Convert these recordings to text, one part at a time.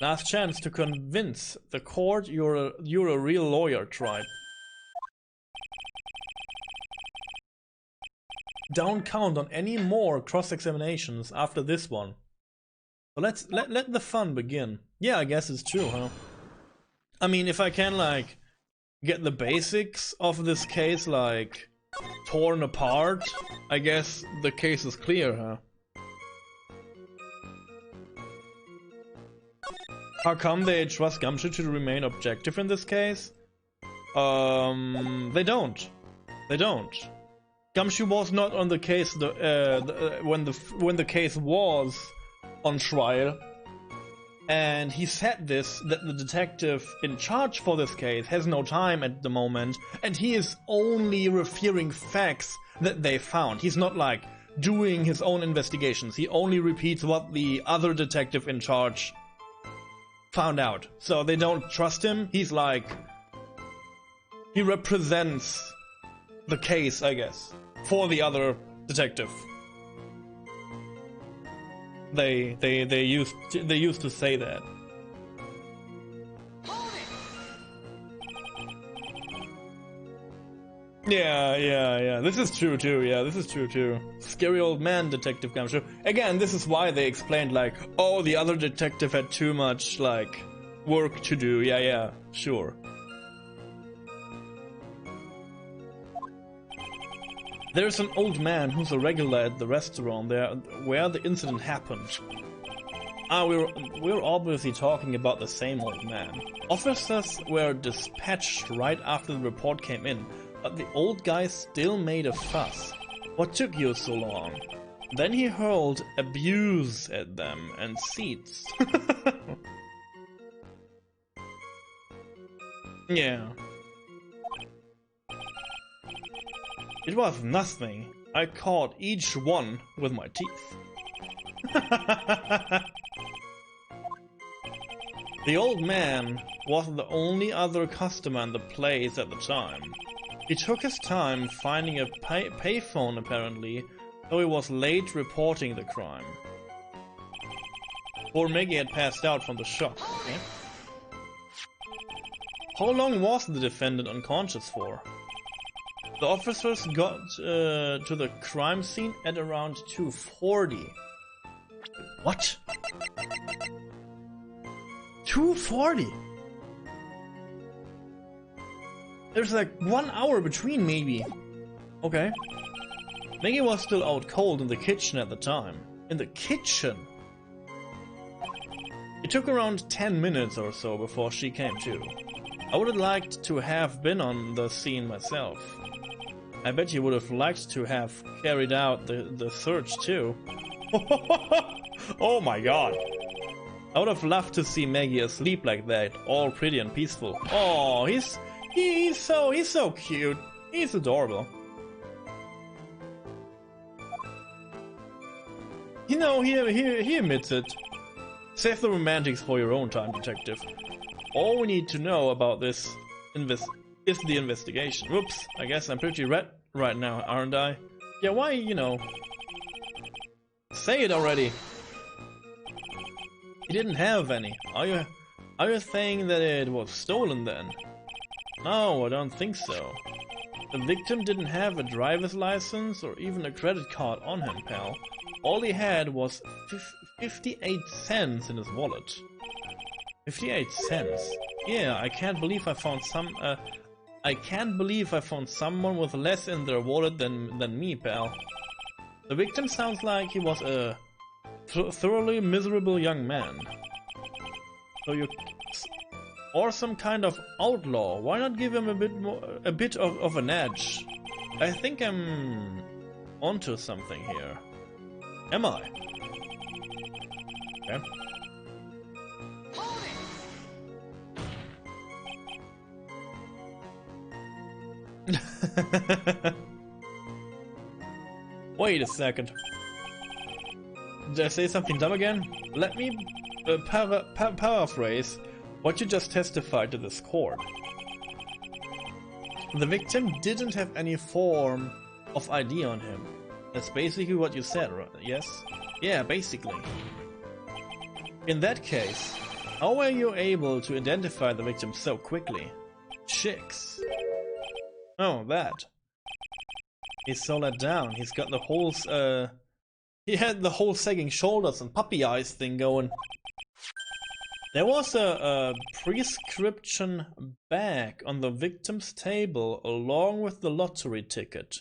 Last chance to convince the court you're a real lawyer, Tribe. Don't count on any more cross-examinations after this one. So let the fun begin. Yeah, I guess it's true, huh? I mean, if I can, like, get the basics of this case, like, torn apart, I guess the case is clear, huh? How come they trust Gumshoe to remain objective in this case? They don't. They don't. Gumshoe was not on the case when the case was on trial, and he said this, that the detective in charge for this case has no time at the moment, and he is only referring facts that they found. He's not like doing his own investigations. He only repeats what the other detective in charge found out. So they don't trust him. He's like, he represents the case, I guess, for the other detective. They used to say that. Yeah. This is true too. Yeah, this is true too. Scary old man, Detective Gumshoe. Again, this is why they explained, like, oh, the other detective had too much, like, work to do. Yeah, sure. There's an old man who's a regular at the restaurant there where the incident happened. We're obviously talking about the same old man. Officers were dispatched right after the report came in, but the old guy still made a fuss. What took you so long? Then he hurled abuse at them and seats. Yeah. It was nothing. I caught each one with my teeth. The old man was the only other customer in the place at the time. He took his time finding a payphone apparently, though he was late reporting the crime. Poor Maggie had passed out from the shock. Okay. How long was the defendant unconscious for? The officers got to the crime scene at around 2:40. What? 2:40? There's like 1 hour between, maybe. Okay. Maggie was still out cold in the kitchen at the time. In the kitchen? It took around 10 minutes or so before she came to. I would have liked to have been on the scene myself. I bet you would have liked to have carried out the search too. Oh my god. I would have loved to see Maggie asleep like that, all pretty and peaceful. Oh, he's so cute. He's adorable. You know, he admits it. Save the romantics for your own time, detective. All we need to know about this is the investigation. Whoops, I guess I'm pretty red right now, aren't I? Yeah, why, you know... Say it already! He didn't have any. Are you saying that it was stolen then? No, I don't think so. The victim didn't have a driver's license or even a credit card on him, pal. All he had was 58 cents in his wallet. 58 cents? Yeah, I can't believe I found someone with less in their wallet than me, pal. The victim sounds like he was a thoroughly miserable young man. Or some kind of outlaw. Why not give him a bit of an edge? I think I'm onto something here. Am I? Okay. Wait a second. Did I say something dumb again? Let me paraphrase what you just testified to this court. The victim didn't have any form of ID on him. That's basically what you said, right? Yes? Yeah, basically. In that case, How were you able to identify the victim so quickly? Chicks. Oh, that. He's so let down. He's got the whole, he had the whole sagging shoulders and puppy eyes thing going. There was a prescription bag on the victim's table along with the lottery ticket.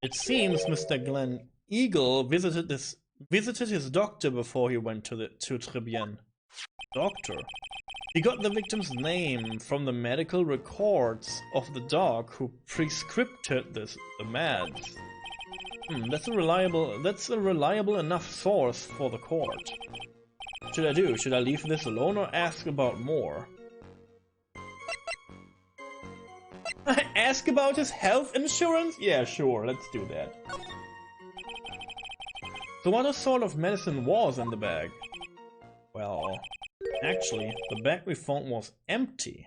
It seems Mr. Glenn Eagle visited his doctor before he went to Tribulations. Doctor? He got the victim's name from the medical records of the doc who prescribed the meds. That's a reliable enough source for the court. What should I do? Should I leave this alone or ask about more? Ask about his health insurance? Yeah, sure, let's do that. So what sort of medicine was in the bag? Well, actually, the bag we found was empty.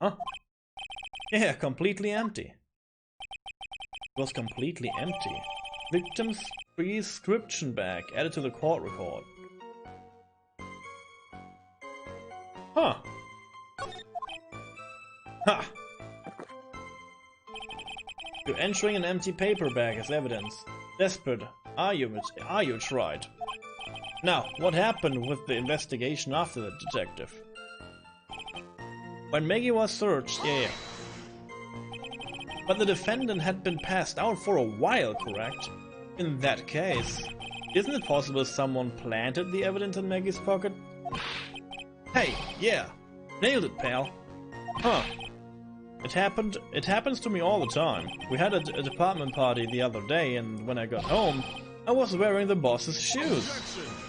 Huh? Yeah, completely empty. It was completely empty. Victim's prescription bag added to the court record. Huh. Ha! You're entering an empty paper bag as evidence. Desperate, are you, Wright? Now, what happened with the investigation after the detective? When Maggie was searched, yeah. But the defendant had been passed out for a while, correct? In that case, isn't it possible someone planted the evidence in Maggie's pocket? Hey, yeah, nailed it, pal. Huh. It happens to me all the time. We had a department party the other day, and when I got home, I was wearing the boss's shoes.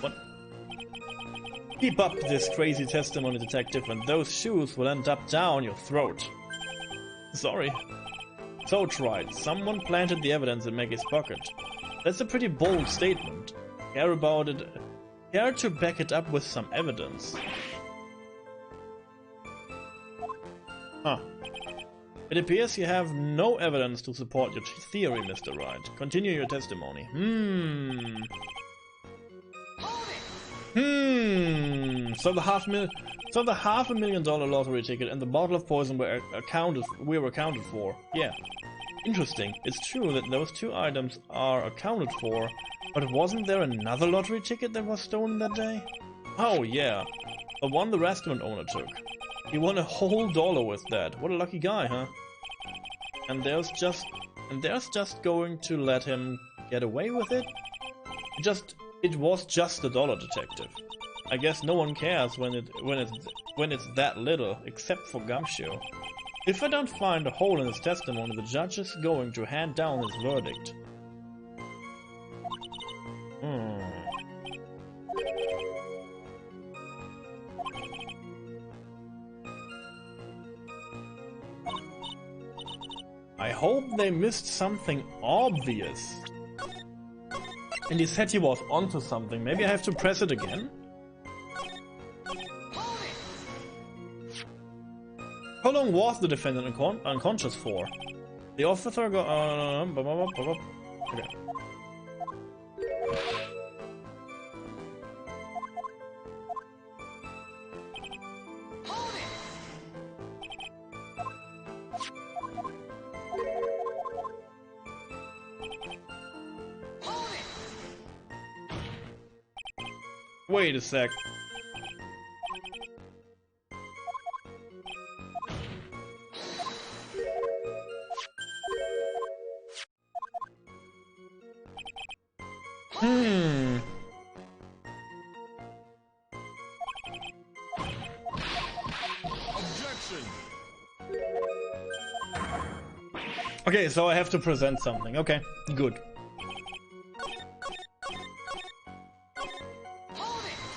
What? Keep up this crazy testimony, detective, and those shoes will end up down your throat. Sorry. So tried. Someone planted the evidence in Maggie's pocket. That's a pretty bold statement. Care about it. Care to back it up with some evidence. Huh. It appears you have no evidence to support your theory, Mr. Wright. Continue your testimony. So the $500,000 lottery ticket and the bottle of poison were accounted for. Yeah. Interesting. It's true that those two items are accounted for, but wasn't there another lottery ticket that was stolen that day? Oh yeah, the one the restaurant owner took. He won a whole $1 with that. What a lucky guy, huh? And there's just going to let him get away with it? It was just $1, detective. I guess no one cares when it's that little, except for Gumshoe. If I don't find a hole in his testimony, the judge is going to hand down his verdict. I hope they missed something obvious. And he said he was onto something. Maybe I have to press it again? How long was the defendant unconscious for? The officer got... okay. Wait a sec. Okay, so I have to present something. Okay, good.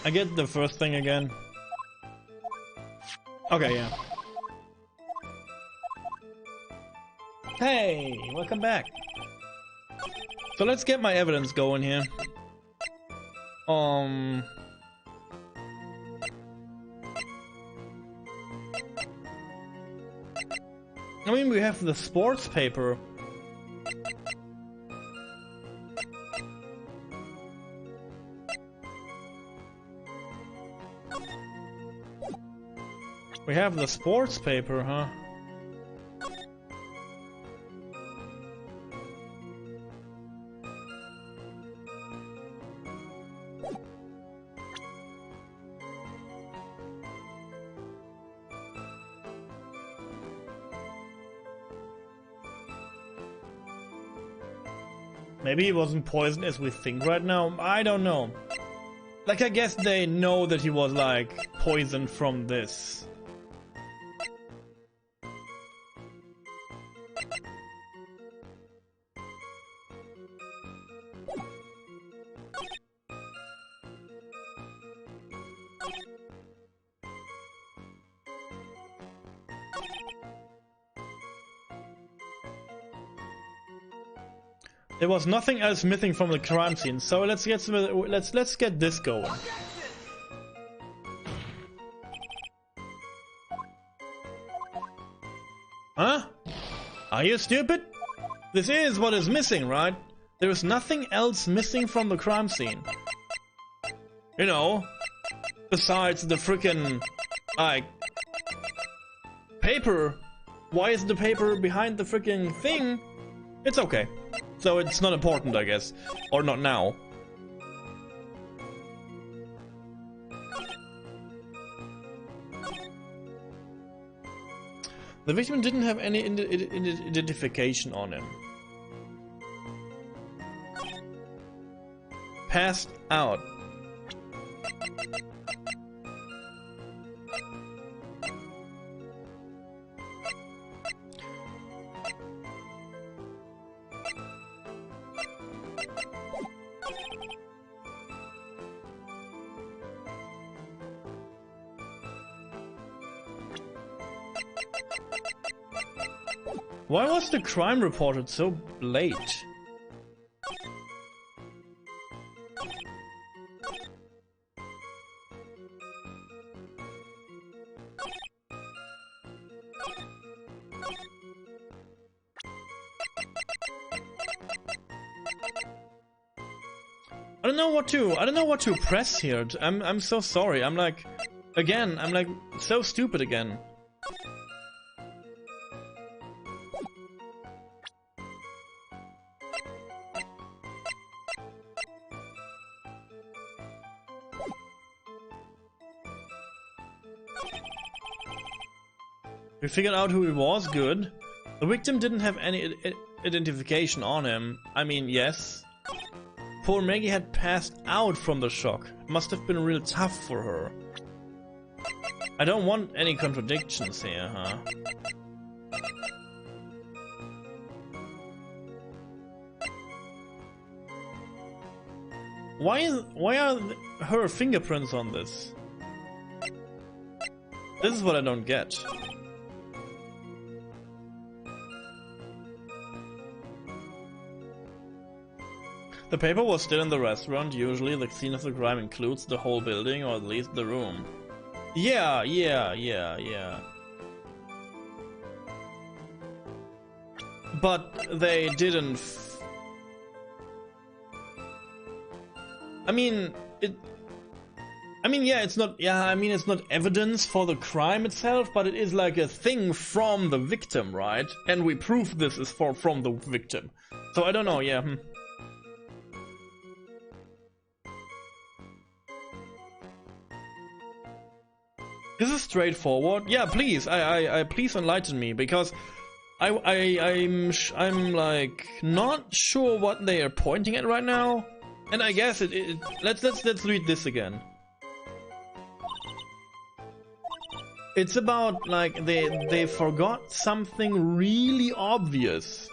I get the first thing again. Okay, yeah. Hey, welcome back. So let's get my evidence going here. I mean, we have the sports paper. We have the sports paper, huh? Maybe he wasn't poisoned as we think right now. I don't know. Like, I guess they know that he was, like, poisoned from this. There was nothing else missing from the crime scene, so let's get this going. Huh? Are you stupid? This is what is missing, right? There is nothing else missing from the crime scene. You know, besides the frickin', like, paper. Why is the paper behind the frickin' thing? It's okay. So it's not important, I guess. Or not now. The victim didn't have any identification on him. Passed out. Why was the crime reported so late? I don't know what to press here. I'm so sorry. I'm like so stupid again. We figured out who he was, good. The victim didn't have any identification on him. I mean, yes. Poor Maggie had passed out from the shock. Must have been real tough for her. I don't want any contradictions here, huh? Why are her fingerprints on this? This is what I don't get. The paper was still in the restaurant. Usually the scene of the crime includes the whole building, or at least the room. Yeah. But they didn't it's not evidence for the crime itself, but it is like a thing from the victim, right? And we prove this is from the victim. So I don't know, yeah. This is straightforward. Yeah, please, I please enlighten me, because I'm like not sure what they are pointing at right now, and I guess let's read this again. It's about like they forgot something really obvious.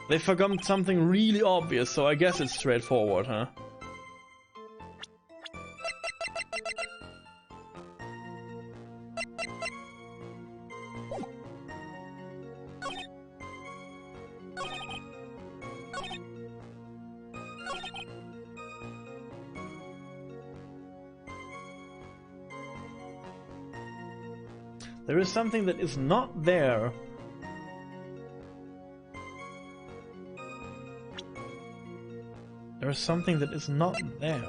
They forgot something really obvious, so I guess it's straightforward, huh? There is something that is not there. There is something that is not there.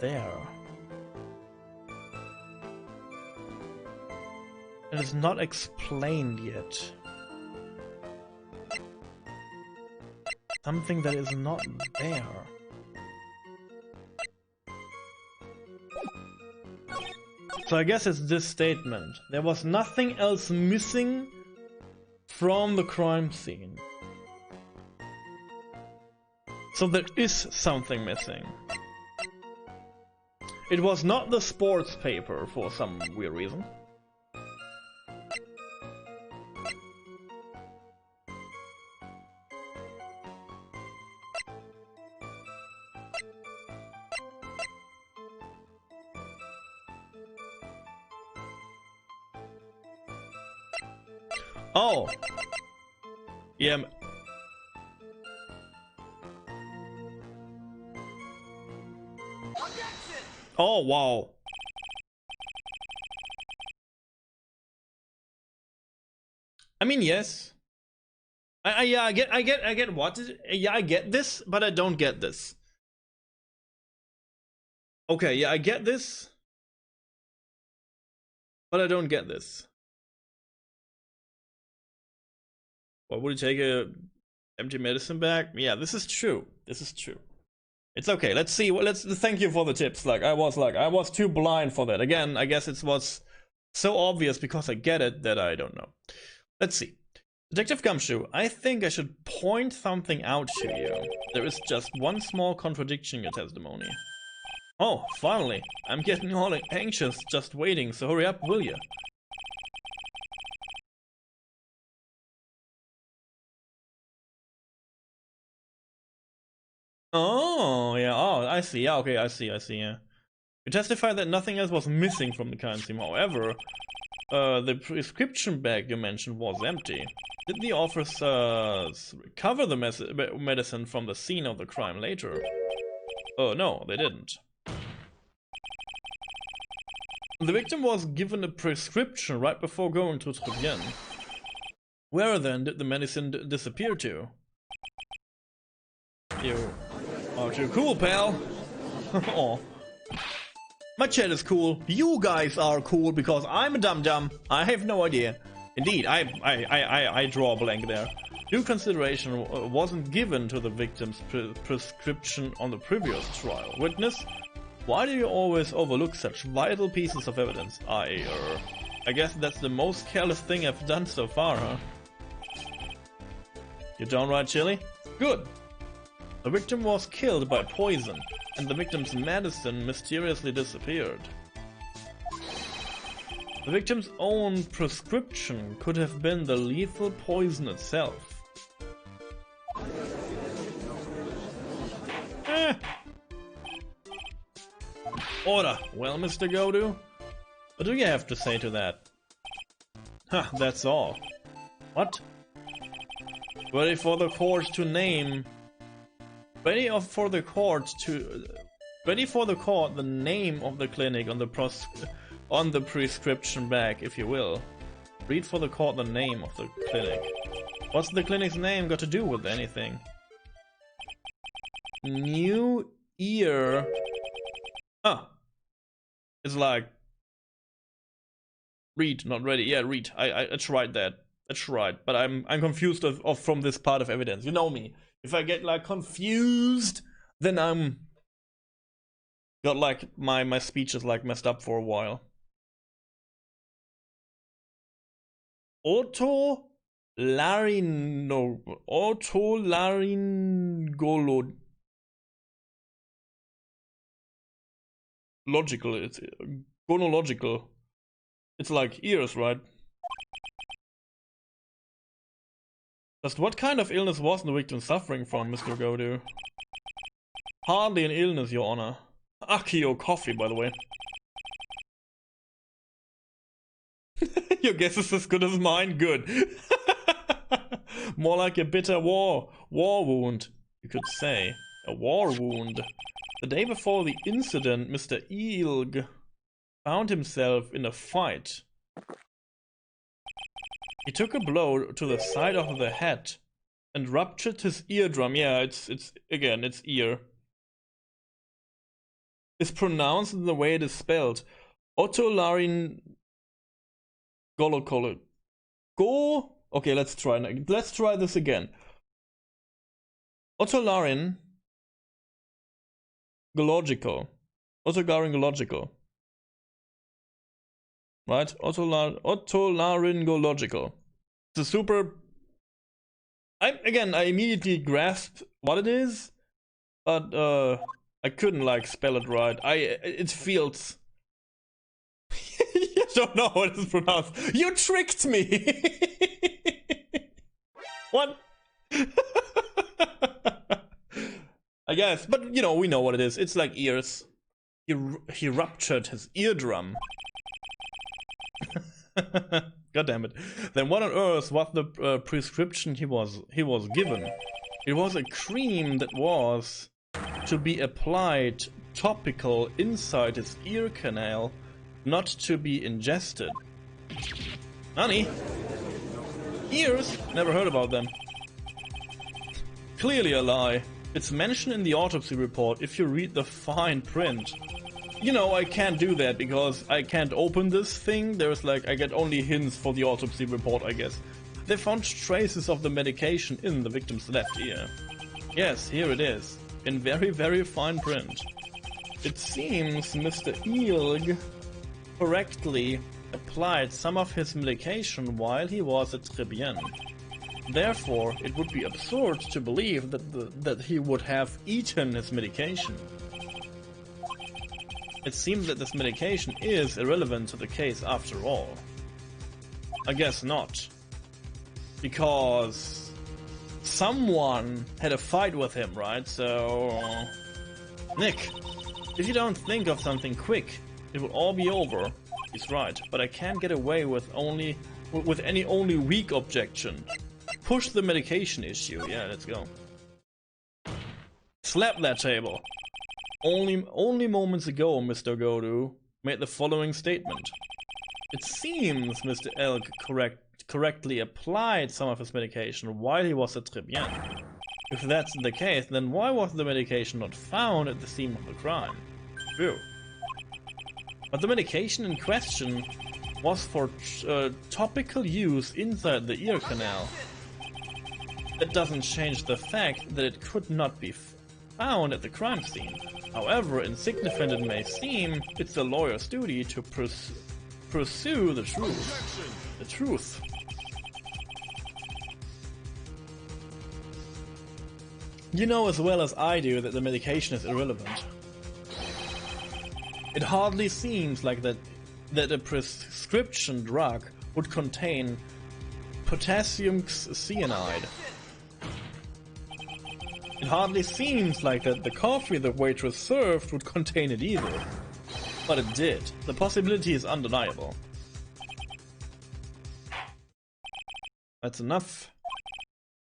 there. It is not explained yet. Something that is not there. So I guess it's this statement. There was nothing else missing from the crime scene. So there is something missing. It was not the sports paper for some weird reason. Oh! Yeah. Oh, wow. I mean, yes. Yeah, I get what is it? Yeah, I get this, but I don't get this. Okay, yeah, I get this, but I don't get this. What would you take a empty medicine bag? Yeah, this is true. This is true. It's okay. Let's see. Let's thank you for the tips. I was too blind for that. Again, I guess it was so obvious because I get it that I don't know. Let's see. Detective Gumshoe, I think I should point something out to you. There is just one small contradiction in your testimony. Oh, finally. I'm getting all anxious just waiting, so hurry up, will you? Oh, yeah. Oh, I see. Yeah, okay, I see, yeah. You testified that nothing else was missing from the crime scene. However, the prescription bag you mentioned was empty. Did the officers recover the medicine from the scene of the crime later? Oh, no, they didn't. The victim was given a prescription right before going to Tribulations. Where then did the medicine disappear to? You are too cool, pal. Oh. My chat is cool. You guys are cool because I'm a dum-dum. I have no idea. Indeed, I draw a blank there. Due consideration wasn't given to the victim's prescription on the previous trial. Witness, why do you always overlook such vital pieces of evidence? I guess that's the most careless thing I've done so far, huh? You downright chilly? Good. The victim was killed by poison, and the victim's medicine mysteriously disappeared. The victim's own prescription could have been the lethal poison itself. Order! Well, Mr. Godu? What do you have to say to that? Huh, that's all. What? Ready for the court to name... Ready for the court the name of the clinic on the prescription bag, if you will. Read for the court the name of the clinic. What's the clinic's name got to do with anything? New Ear. Ah, it's like read, not ready. Yeah, read. I tried that. I tried, but I'm confused from this part of evidence. You know me. If I get like confused, then I'm got like my speech is like messed up for a while. Otolaryngological. It's gonological. It's like ears, right? Just what kind of illness was the victim suffering from, Mr. Godu? Hardly an illness, Your Honor. Akio coffee, by the way. Your guess is as good as mine. Good. More like a bitter war wound, you could say. A war wound. The day before the incident, Mr. Ilg found himself in a fight. He took a blow to the side of the head and ruptured his eardrum. Yeah, it's ear. is pronounced in the way it is spelled. Otolaryngological. Go. Okay, let's try this again. Otolaryngological. Otolaryngological. Right? Otolaryngological. It's a super. I immediately grasped what it is, but I couldn't like spell it right. It feels. You don't know how it is pronounced. You tricked me. What? I guess, but you know, we know what it is. It's like ears. He ruptured his eardrum. God damn it. Then what on earth was the prescription he was given? It was a cream that was to be applied topical inside his ear canal, not to be ingested. Nani? Ears? Never heard about them. Clearly a lie. It's mentioned in the autopsy report if you read the fine print. You know, I can't do that because I can't open this thing. There's like, I get only hints for the autopsy report, I guess. They found traces of the medication in the victim's left ear. Yes, here it is. In very, very fine print. It seems Mr. Ilg correctly applied some of his medication while he was at Tribulations. Therefore, it would be absurd to believe that he would have eaten his medication. It seems that this medication is irrelevant to the case after all. I guess not. Because someone had a fight with him, right? So... Nick, if you don't think of something quick, it will all be over. He's right, but I can't get away with any weak objection. Push the medication issue. Yeah, let's go. Slap that table. Only moments ago, Mr. Godu made the following statement. It seems Mr. Elk correctly applied some of his medication while he was at Tribulations. If that's the case, then why was the medication not found at the scene of the crime? True. But the medication in question was for topical use inside the ear canal. That doesn't change the fact that it could not be found at the crime scene. However insignificant it may seem, it's the lawyer's duty to pursue the truth. The truth. You know as well as I do that the medication is irrelevant. It hardly seems like that a prescription drug would contain potassium cyanide. It hardly seems like that the coffee the waitress served would contain it either. But it did. The possibility is undeniable. That's enough.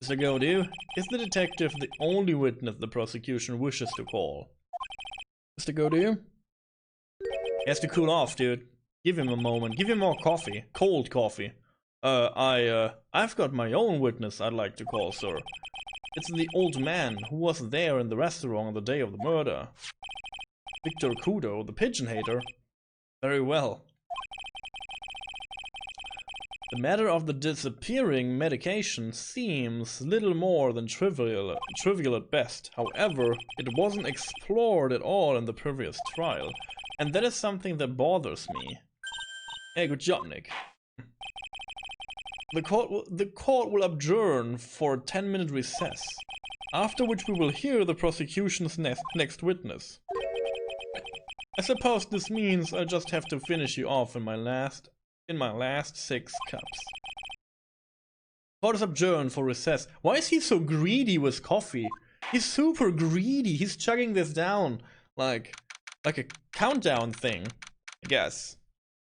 Mr. Godu, is the detective the only witness the prosecution wishes to call? Mr. Godu? He has to cool off, dude. Give him a moment. Give him more coffee. Cold coffee. I've got my own witness I'd like to call, sir. It's the old man who was there in the restaurant on the day of the murder. Victor Kudo, the pigeon hater. Very well. The matter of the disappearing medication seems little more than trivial at best. However, it wasn't explored at all in the previous trial, and that is something that bothers me. Hey, good job, Nick. The court will adjourn for a 10-minute recess, after which we will hear the prosecution's next witness. I suppose this means I just have to finish you off in my last 6 cups. Court is adjourned for recess. Why is he so greedy with coffee? He's super greedy. He's chugging this down like a countdown thing, I guess.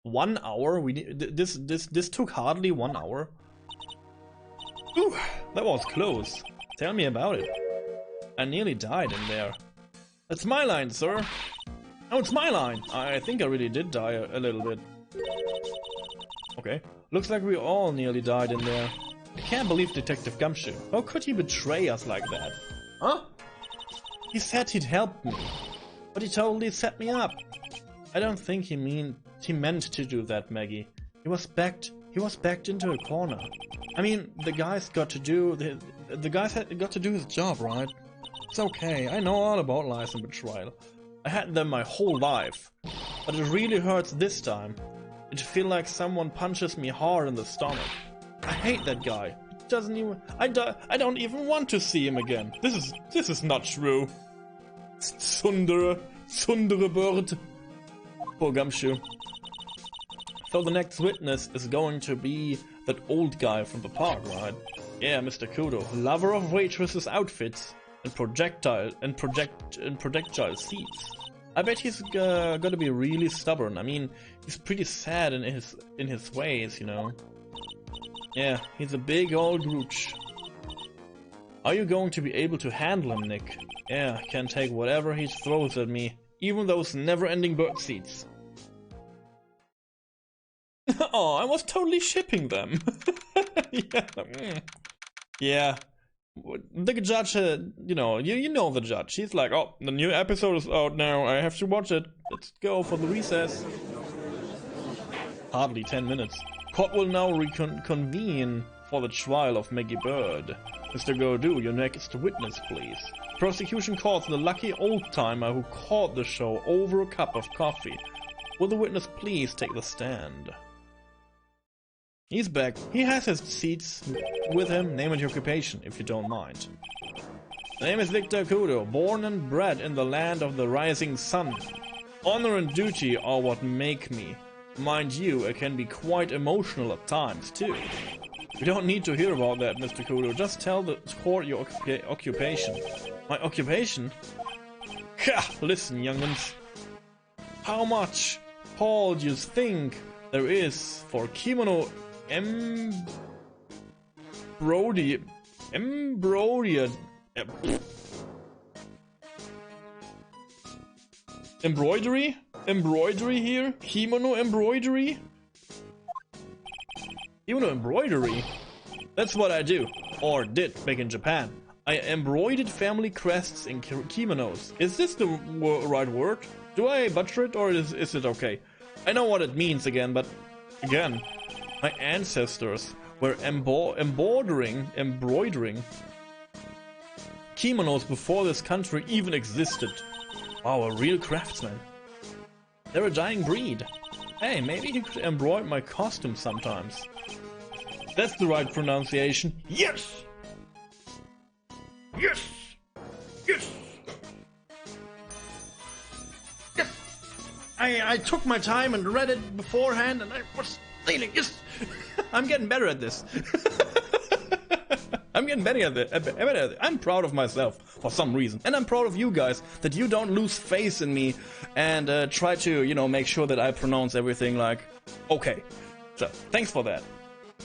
1 hour? This took hardly 1 hour. Ooh, that was close. Tell me about it. I nearly died in there. That's my line, sir. Oh, it's my line. I think I really did die a little bit. Okay. Looks like we all nearly died in there. I can't believe Detective Gumshoe. How could he betray us like that? Huh? He said he'd help me. But he totally set me up. I don't think he meant to do that, Maggie. He was backed into a corner. I mean, the guy's got to do his job, right? It's okay. I know all about lies and betrayal. I had them my whole life, but it really hurts this time. It feels like someone punches me hard in the stomach. I hate that guy. It doesn't even. I don't even want to see him again. This is not true. Sundere bird. Poor Gumshoe. So the next witness is going to be that old guy from the park, right? Yeah, Mr. Kudo, lover of waitresses' outfits and projectile seats. I bet he's gonna be really stubborn. I mean, he's pretty sad in his ways, you know. Yeah, he's a big old gooch. Are you going to be able to handle him, Nick? Yeah, I can take whatever he throws at me, even those never-ending bird seats. Oh, I was totally shipping them. Yeah. The judge, you know the judge. He's like, oh, the new episode is out now. I have to watch it. Let's go for the recess. Hardly 10 minutes. Court will now reconvene for the trial of Maggie Bird. Mr. Gordu, your next witness, please. Prosecution calls the lucky old-timer who caught the show over a cup of coffee. Will the witness please take the stand? He's back. He has his seats with him. Name and your occupation, if you don't mind. My name is Victor Kudo, born and bred in the land of the rising sun. Honor and duty are what make me. Mind you, I can be quite emotional at times, too. We don't need to hear about that, Mr. Kudo. Just tell the court your occupation. My occupation? Ha! Listen, young'uns. How much Paul do you think there is for kimono embroidery here? Kimono embroidery? Kimono embroidery? That's what I do, or did back in Japan. I embroidered family crests in kimonos. Is this the right word? Do I butcher it, or is it okay? I know what it means again, but again, my ancestors were embroidering kimonos before this country even existed. Wow, a real craftsman. They're a dying breed. Hey, maybe you could embroider my costume sometimes. That's the right pronunciation. Yes! Yes! Yes! Yes! I took my time and read it beforehand and I was feeling, yes! I'm getting better at this. I'm getting better at it. I'm proud of myself for some reason. And I'm proud of you guys that you don't lose faith in me and try to, you know, make sure that I pronounce everything like, okay. So, thanks for that.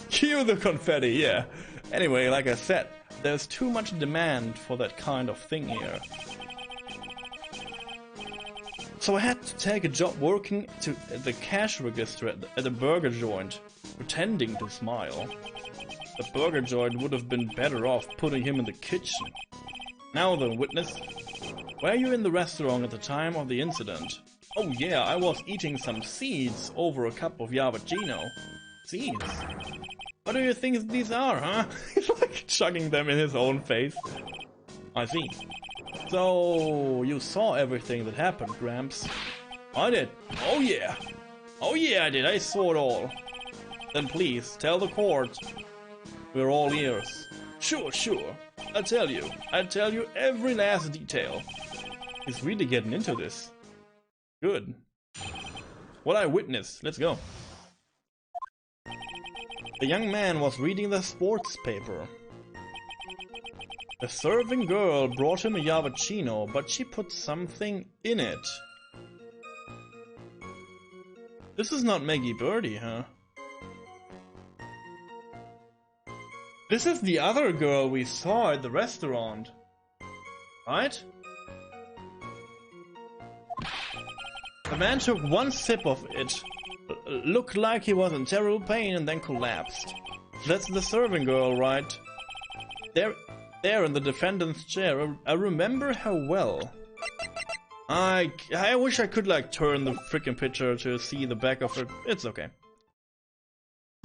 Cue the confetti, yeah. Anyway, like I said, there's too much demand for that kind of thing here. So I had to take a job working to the cash register at the burger joint, pretending to smile. The burger joint would have been better off putting him in the kitchen. Now the witness. Were you in the restaurant at the time of the incident? Oh yeah, I was eating some seeds over a cup of Yavachino. Seeds? What do you think these are, huh? He's like chugging them in his own face. I see. So, you saw everything that happened, Gramps? I did. Oh yeah. Oh yeah, I did. I saw it all. Then please, tell the court. We're all ears. Sure. I'll tell you every last detail. He's really getting into this. Good. What I witnessed. Let's go. The young man was reading the sports paper. The serving girl brought him a Yavachino, but she put something in it. This is not Maggie Birdie, huh? This is the other girl we saw at the restaurant. Right? The man took one sip of it, looked like he was in terrible pain and then collapsed. That's the serving girl, right? There in the defendant's chair. I remember her well. I wish I could like turn the freaking picture to see the back of it. It's okay.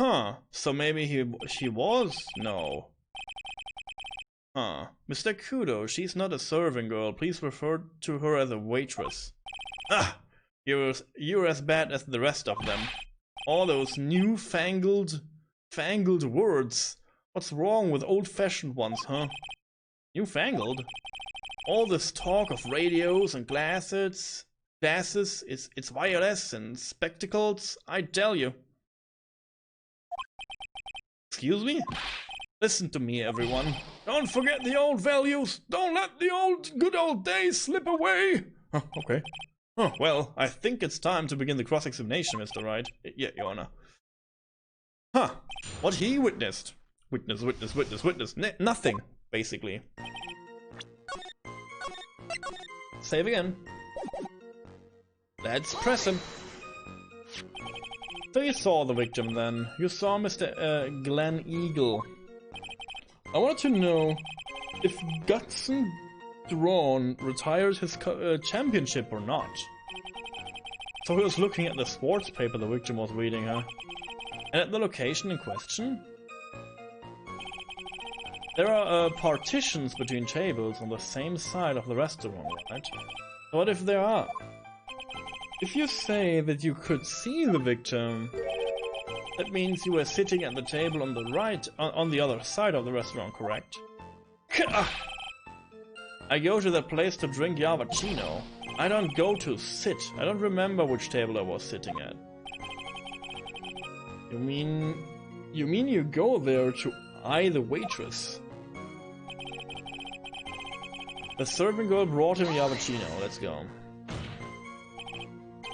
Huh, so maybe she was? No. Huh. Mr. Kudo, she's not a serving girl. Please refer to her as a waitress. Ah! You're as bad as the rest of them. All those newfangled words. What's wrong with old-fashioned ones, huh? Newfangled? All this talk of radios and glasses, it's wireless and spectacles, I tell you. Excuse me? Listen to me, everyone. Don't forget the old values. Don't let the good old days slip away. Oh, okay. Oh, well, I think it's time to begin the cross-examination, Mr. Wright. Yeah, Your Honor. Huh. What he witnessed. Witness. Nothing, basically. Save again. Let's press him. So you saw the victim then. You saw Mr. Glen Eagle. I wanted to know if Gutson Drawn retired his championship or not. So he was looking at the sports paper the victim was reading, huh? And at the location in question? There are partitions between tables on the same side of the restaurant, right? So what if there are? If you say that you could see the victim, that means you were sitting at the table on the right, on the other side of the restaurant, correct? I go to that place to drink Yavachino. I don't go to sit. I don't remember which table I was sitting at. You mean you go there to eye the waitress? The serving girl brought him Yavachino. Let's go.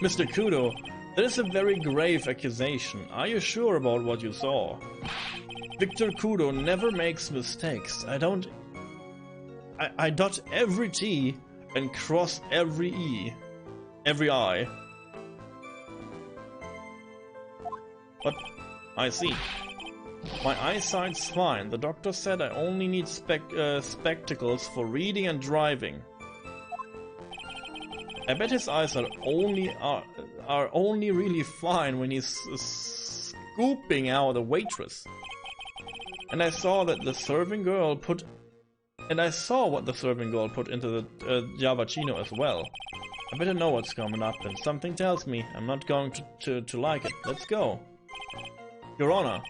Mr. Kudo, that is a very grave accusation. Are you sure about what you saw? Victor Kudo never makes mistakes. I dot every T and cross every E. Every I. But I see. My eyesight's fine. The doctor said I only need spectacles for reading and driving. I bet his eyes are only really fine when he's scooping out a waitress. And I saw that the serving girl put... And I saw what the serving girl put into the Yavachino as well. I better know what's coming up, and something tells me I'm not going to like it. Let's go. Your Honor,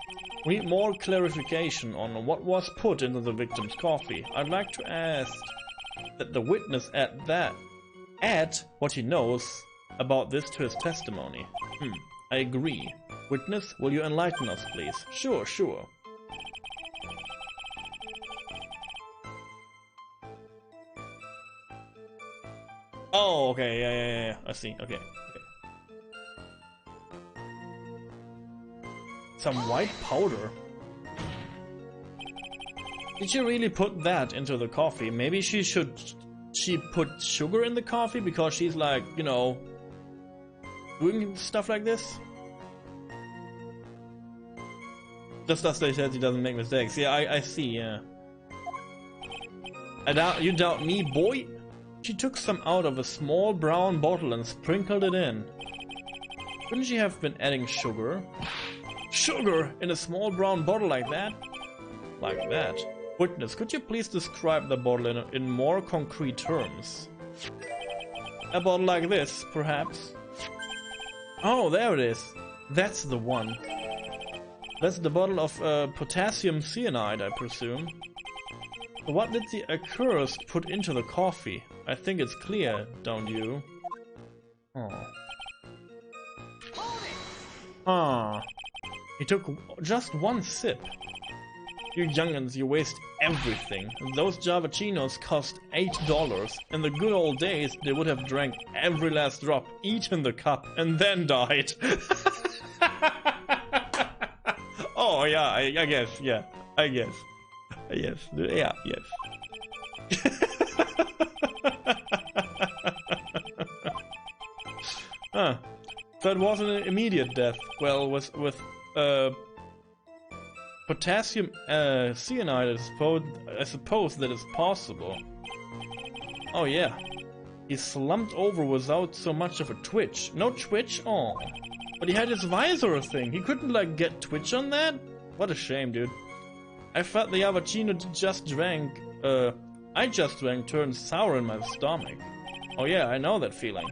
we need more clarification on what was put into the victim's coffee. I'd like to ask that the witness add what he knows about this to his testimony. I agree. Witness, will you enlighten us, please? Sure. Oh, okay, yeah, I see, okay. Some white powder? Did she really put that into the coffee? Maybe she put sugar in the coffee because she's like, you know, doing stuff like this? Just as they said, he doesn't make mistakes. Yeah, I see, yeah. You doubt me, boy? She took some out of a small brown bottle and sprinkled it in. Couldn't she have been adding sugar? Sugar in a small brown bottle like that? Like that. Witness, could you please describe the bottle in more concrete terms? A bottle like this, perhaps? Oh, there it is. That's the one. That's the bottle of potassium cyanide, I presume. What did the accursed put into the coffee? I think it's clear, don't you? Oh. Ah. He took just one sip. You young'uns, you waste everything. Those Javachinos cost $8. In the good old days, they would have drank every last drop, eaten the cup, and then died. Oh, yeah, I guess, yeah. I guess. Yes, yeah, yes. Huh. So it wasn't an immediate death. Well, with potassium cyanide, I suppose that is possible. Oh yeah. He slumped over without so much of a twitch. No twitch? Oh. But he had his visor thing. He couldn't, like, get twitch on that? What a shame, dude. I felt the avocino I just drank turned sour in my stomach. Oh yeah, I know that feeling.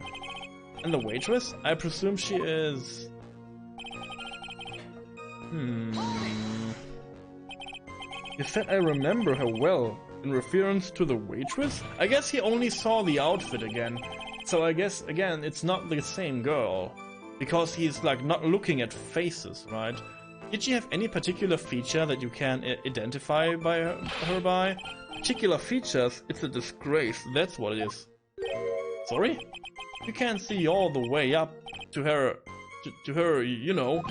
And the waitress? I presume she is... He said I remember her well. In reference to the waitress? I guess he only saw the outfit again. So I guess, again, it's not the same girl. Because he's, like, not looking at faces, right? Did she have any particular feature that you can identify by her by? Particular features? It's a disgrace, that's what it is. Sorry? You can't see all the way up to her, to her, you know.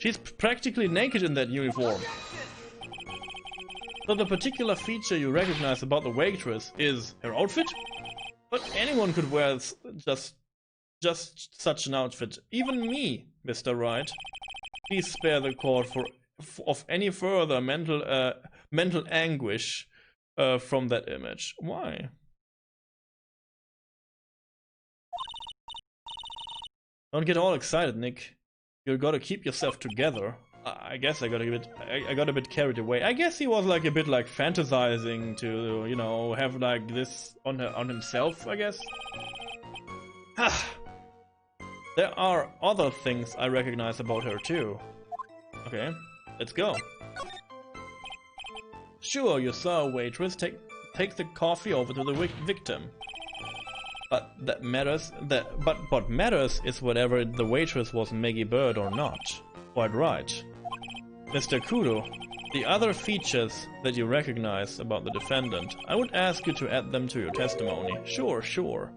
She's practically naked in that uniform. So the particular feature you recognize about the waitress is her outfit? But anyone could wear just such an outfit. Even me, Mr. Wright. Please spare the court of any further mental anguish from that image. Why? Don't get all excited, Nick. You gotta keep yourself together. I guess I got a bit carried away. I guess he was like a bit like fantasizing to, you know, have like this on himself, I guess. There are other things I recognize about her too. Okay, let's go. Sure, you saw a waitress take the coffee over to the victim. But what matters is whether the waitress was Maggie Bird or not. Quite right. Mr. Kudo, the other features that you recognize about the defendant, I would ask you to add them to your testimony. Sure, sure.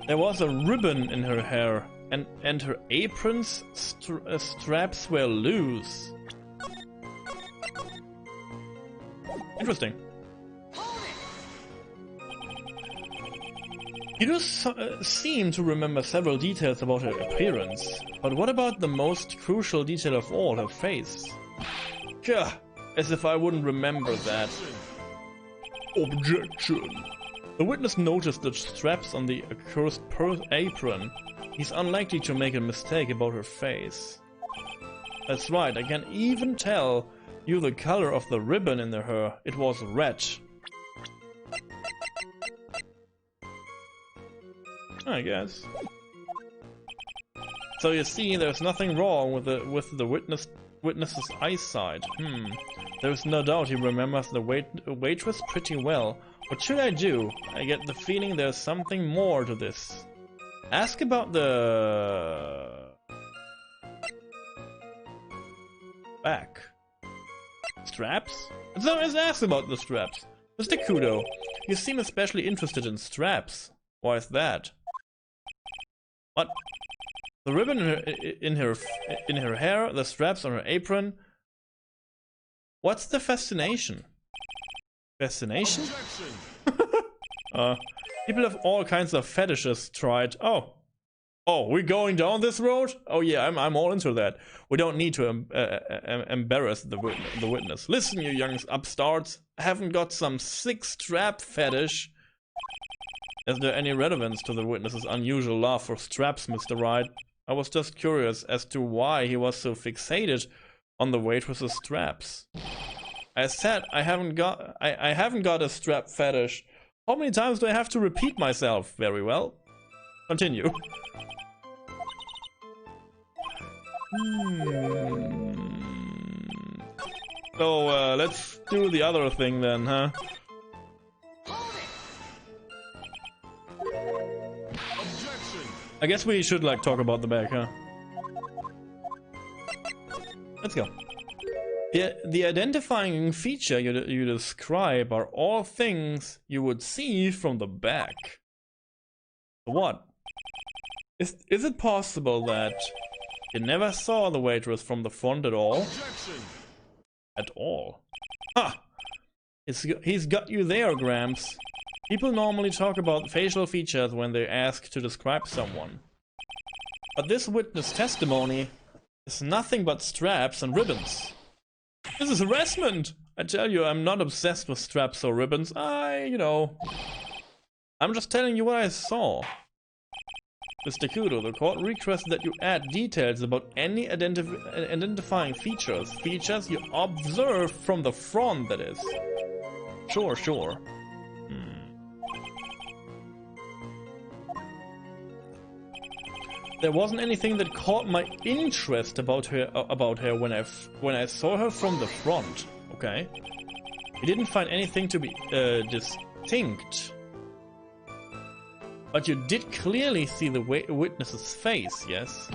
There was a ribbon in her hair, and her apron's straps were loose. Interesting. You do seem to remember several details about her appearance, but what about the most crucial detail of all, her face? Gah, as if I wouldn't remember that. Objection. The witness noticed the straps on the accursed apron. He's unlikely to make a mistake about her face. That's right, I can even tell you the color of the ribbon in her. It was red. I guess. So you see, there's nothing wrong with the witness's eyesight. There's no doubt he remembers the waitress pretty well. What should I do? I get the feeling there's something more to this. Ask about the back straps. So let's ask about the straps. Mr. Kudo, you seem especially interested in straps. Why is that? What? The ribbon in her hair, the straps on her apron. What's the fascination? Fascination? People have all kinds of fetishes tried. Oh, we're going down this road? Oh yeah, I'm all into that. We don't need to embarrass the witness. Listen, you young upstarts, I haven't got some sick strap fetish. Is there any relevance to the witness's unusual love for straps, Mr. Wright? I was just curious as to why he was so fixated on the waitress's straps. I said I haven't got a strap fetish. How many times do I have to repeat myself? Very well. Continue. So let's do the other thing then, huh? I guess we should like talk about the back, huh? Let's go. The identifying feature you describe are all things you would see from the back. What? Is it possible that you never saw the waitress from the front at all? At all? Ha! He's got you there, Gramps. People normally talk about facial features when they ask to describe someone. But this witness testimony is nothing but straps and ribbons. This is harassment! I tell you, I'm not obsessed with straps or ribbons. You know, I'm just telling you what I saw. Mr. Kudo, the court requests that you add details about any identifying features. Features you observe from the front, that is. Sure, sure. There wasn't anything that caught my interest about her when I saw her from the front. Okay. You didn't find anything to be distinct. But you did clearly see the witness's face, yes?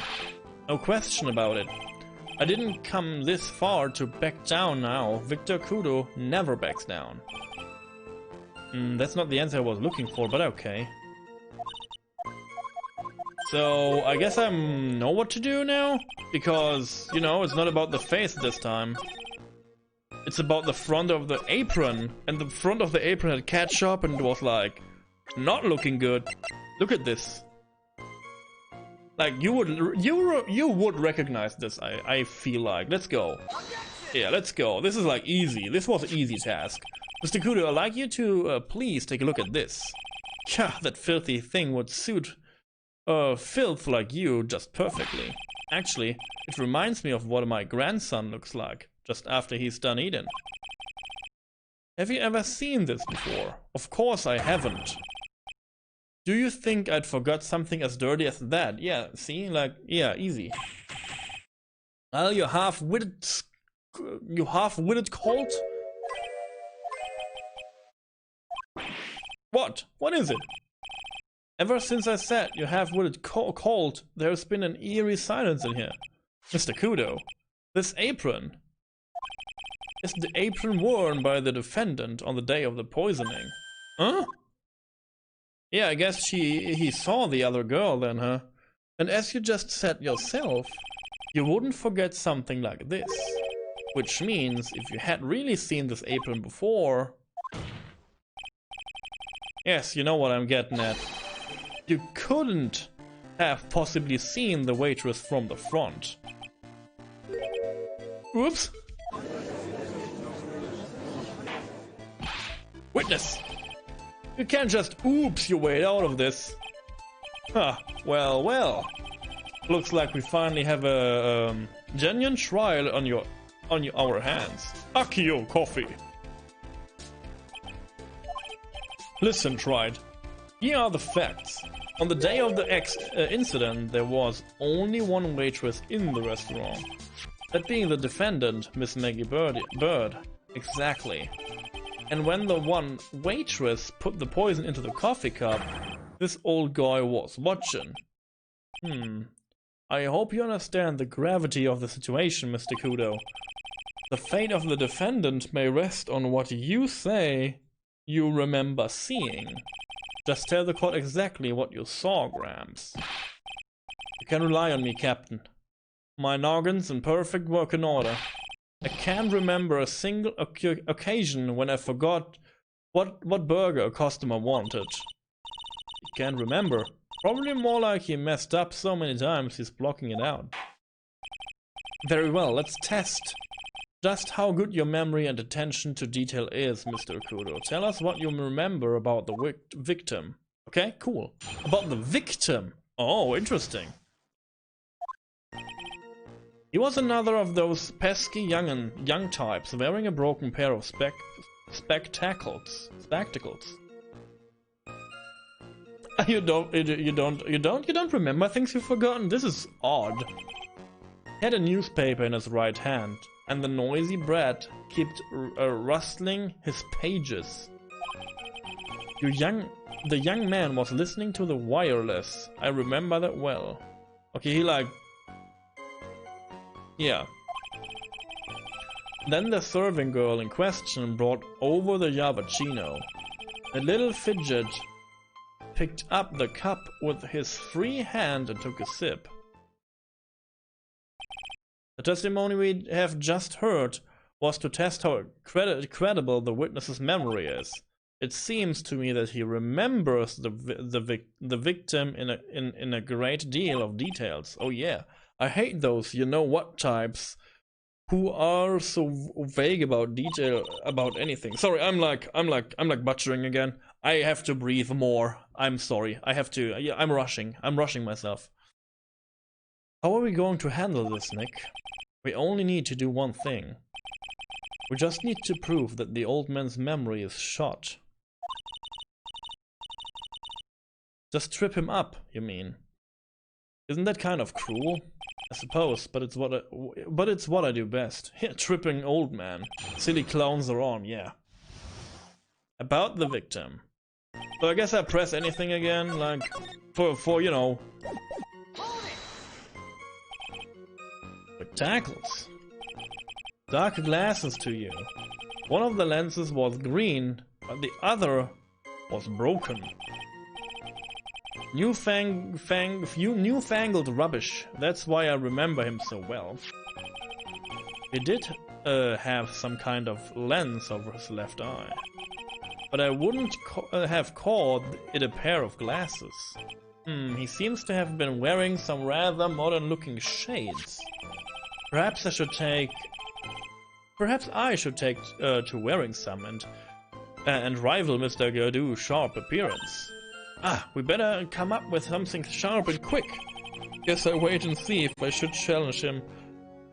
No question about it. I didn't come this far to back down now. Victor Kudo never backs down. That's not the answer I was looking for, but okay. So, I guess I know what to do now? Because, you know, it's not about the face this time. It's about the front of the apron. And the front of the apron had ketchup and it was like, not looking good. Look at this. Like, you would recognize this, I feel like. Let's go. Yeah, let's go. This is like easy. This was an easy task. Mr. Kudo, I'd like you to please take a look at this. Gah, that filthy thing would suit filth like you just perfectly. Actually, it reminds me of what my grandson looks like just after he's done eating. Have you ever seen this before? Of course I haven't. Do you think I'd forgot something as dirty as that? Yeah, see? Like, yeah, easy. Well, you half-witted colt? What? What is it? Ever since I said you half-witted colt, there's been an eerie silence in here. Mr. Kudo, this apron is the apron worn by the defendant on the day of the poisoning. Huh? Yeah, I guess he saw the other girl then, huh? And as you just said yourself, you wouldn't forget something like this. Which means, if you had really seen this apron before... Yes, you know what I'm getting at. You couldn't have possibly seen the waitress from the front. Oops! Witness! You can't just oops your way out of this. Huh, well, well. Looks like we finally have a genuine trial on our hands. Akio coffee. Listen, Wright. Here are the facts. On the day of the incident, there was only one waitress in the restaurant. That being the defendant, Miss Maggie Bird. Exactly. And when the one waitress put the poison into the coffee cup, this old guy was watching. I hope you understand the gravity of the situation, Mr. Kudo. The fate of the defendant may rest on what you say you remember seeing. Just tell the court exactly what you saw, Gramps. You can rely on me, Captain. My noggin's in perfect working order. I can't remember a single occasion when I forgot what burger a customer wanted. You can't remember. Probably more like he messed up so many times he's blocking it out. Very well, let's test just how good your memory and attention to detail is, Mr. Kudo. Tell us what you remember about the victim. Okay, cool. About the victim. Oh, interesting. He was another of those pesky young types, wearing a broken pair of spectacles. You don't remember things you've forgotten? This is odd. He had a newspaper in his right hand, and the noisy brat kept rustling his pages. The young man was listening to the wireless. I remember that well. Okay, he like... Yeah. Then the serving girl in question brought over the Yabachino. The little fidget picked up the cup with his free hand and took a sip. The testimony we have just heard was to test how credible the witness's memory is. It seems to me that he remembers the victim in a great deal of details. Oh yeah, I hate those you-know-what types who are so vague about detail about anything. Sorry, I'm like butchering again. I have to breathe more. I'm sorry. I have to. Yeah, I'm rushing. I'm rushing myself. How are we going to handle this, Nick? We only need to do one thing. We just need to prove that the old man's memory is shot. Just trip him up, you mean? Isn't that kind of cruel? I suppose, but it's what I do best. Tripping old man. Silly clowns are on, yeah. About the victim. So I guess I press anything again, like for you know. Spectacles. Dark glasses to you. One of the lenses was green, but the other was broken. Newfangled rubbish. That's why I remember him so well. He did have some kind of lens over his left eye. But I wouldn't have called it a pair of glasses. He seems to have been wearing some rather modern-looking shades. Perhaps I should take to wearing some and rival Mr. Gerdou's sharp appearance. Ah, we better come up with something sharp and quick. Guess I wait and see if I should challenge him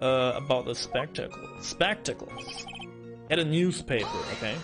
about the spectacles. Spectacles. At a newspaper, okay?